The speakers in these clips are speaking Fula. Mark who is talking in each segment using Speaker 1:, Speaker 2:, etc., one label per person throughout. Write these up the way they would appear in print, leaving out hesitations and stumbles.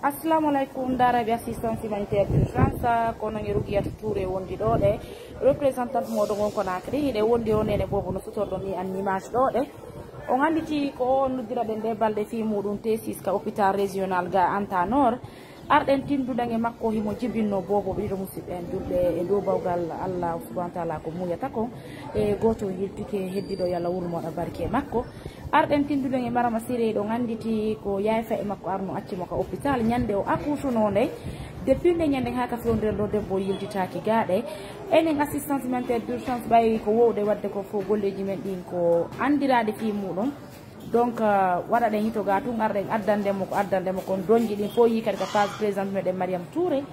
Speaker 1: Assalamu alaikum darabi assistance humanitaire d'urgence kono ngerugiya touré wondi do de représentante modo gon Conakry de wondi on ene bobo no sotordo mi an image do de on anditi ko nudira de balde fi mudum T6 ka hôpital régional ga Anta Nord arden tindudange makko himo jibinno bobo bido musibe en julbe e do bawgal Allah subhanahu wa ta'ala ko muyata ko e goto yiltike heddido yalla wurmo da barke makko arden tindudange marama sire do nganditi ko yayfa e makko arno acci mako hôpital nyande o akusuno ndey depuis ne nyande haka fondre do debbo yiltitaaki gaade enen assistance humanitaire d'urgence bay ko wowde wadde ko fo golleji men din ko andirade fi mudum donc wada den hito ga tun arden addandemo ko donji din fo yi kadi ka page présidente meden Mariam Touré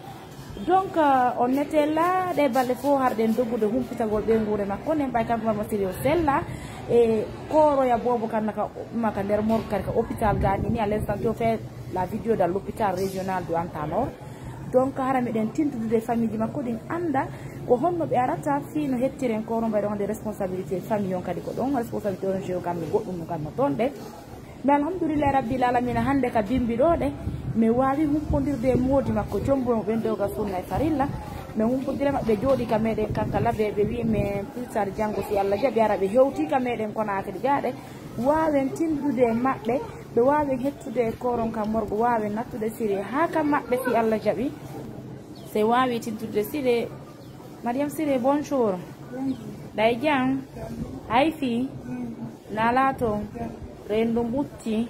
Speaker 1: donc on était là de balle fo harden doggude humpitagol be ngure makko nen bay kam mo sérieux sella e koro ya bobo kan maka der mor kadi ka hôpital ga ni à l'instant to fait la vidéo dans l'hôpital régional de Anta Nord donc harami den tintude famille makko din anda ko honno be arata fi no hettiren ko ron baydo de responsabilité famille on kadi ko don responsabilité on jeo kam goddum kam tonde mais alhamdulillah rabbil alamin hande ka bimbi do de me wawi humpondirde modi makko jombo ben do ga sunna farilla me humpondire mabbe jodi ka meden kankala be wi me pulsar jango si Allah jabi arabe hewti ka meden kona kadi gaade wawen tindude mabbe be wawen hettude koron kam morgo wawen nattude sire ha kam mabbe si Allah jabi se wawi tindude sire Mariam Siré, bonjour. Daijan, Haifi, Nalato, Rendo Mutti,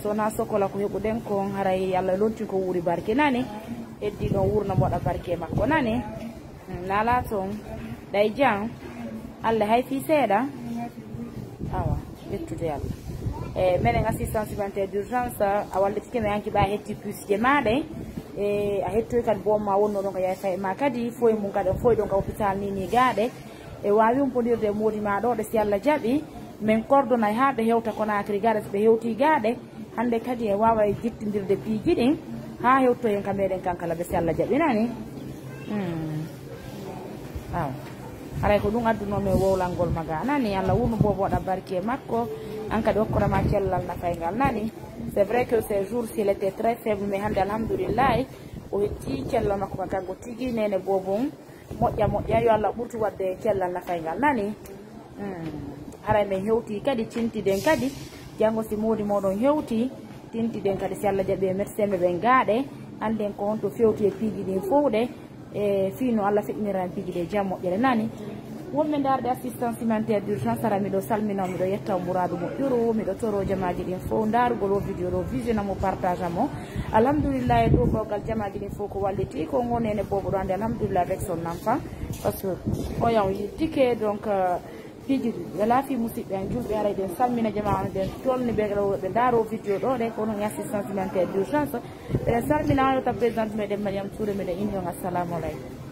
Speaker 1: Sona Sokola ko yobo den ko haray Yalla lonti ko wuri barke nani, eddi no wurna moda barke makko nani. Nalato, Daijan, Allah Haifi seda. Awa, bettude Yalla. Menen assistance humanitaire d'urgence awalde tike me anki ba hetti plus je made. A hettoy kan bo ma wonno don ga yayfa ma kadi foy mun kada foy don ga hôpital ni gaade e wawi umpondirde modi ma do de si Allah jabi men cordona haabe hewta Conakry gaade be hewti gaade hande kadi e wawa jittindirde biiji din ha hewto en kameden kankala be si Allah jabi nani aray ko dum adduno me wowlangol maga nani Allah wurno bobo da barke makko an kadi okkorama cellal na faygal nani. C'est vrai que ces jours il était très faible mais hande alhamdulillah o hetti cellal makko kanko tigi nene bobon moƴƴa yo Allah ɓurtu wadde cellal na faygal nani haray men hewti kadi cintiden kadi jango si modi moɗon hewti tintiden kadi si Allah jaɓi médecin ɓe gaade anden ko honto fewti e piiji ɗin fowde e fino Allah feƴƴiniran piiji ɗe jam moƴƴere nani wonɓe darde assistance humanitaire d'urgence ara miɗo salmino miɗo yetta mouradu moƴƴuru miɗo toro jamaji ɗin fof darugol o vidéo ɗo visionna mo partage amo alhamdulillah e dow bawgal jamaji ɗin fof ko walliti ko gonene bobo ɗo ande alhamdulillah avec son enfant par ce que oyan yittike donc piiji wala fi musidɓe en julɓe ara ɗen salmina jama ɗen tolni ɓe daaro vidéo ɗo de kono assistance humanitaire d'urgence eɗen salmina yota présidente meɗen Mariam Touré meɗen indi on assalamu aleykum.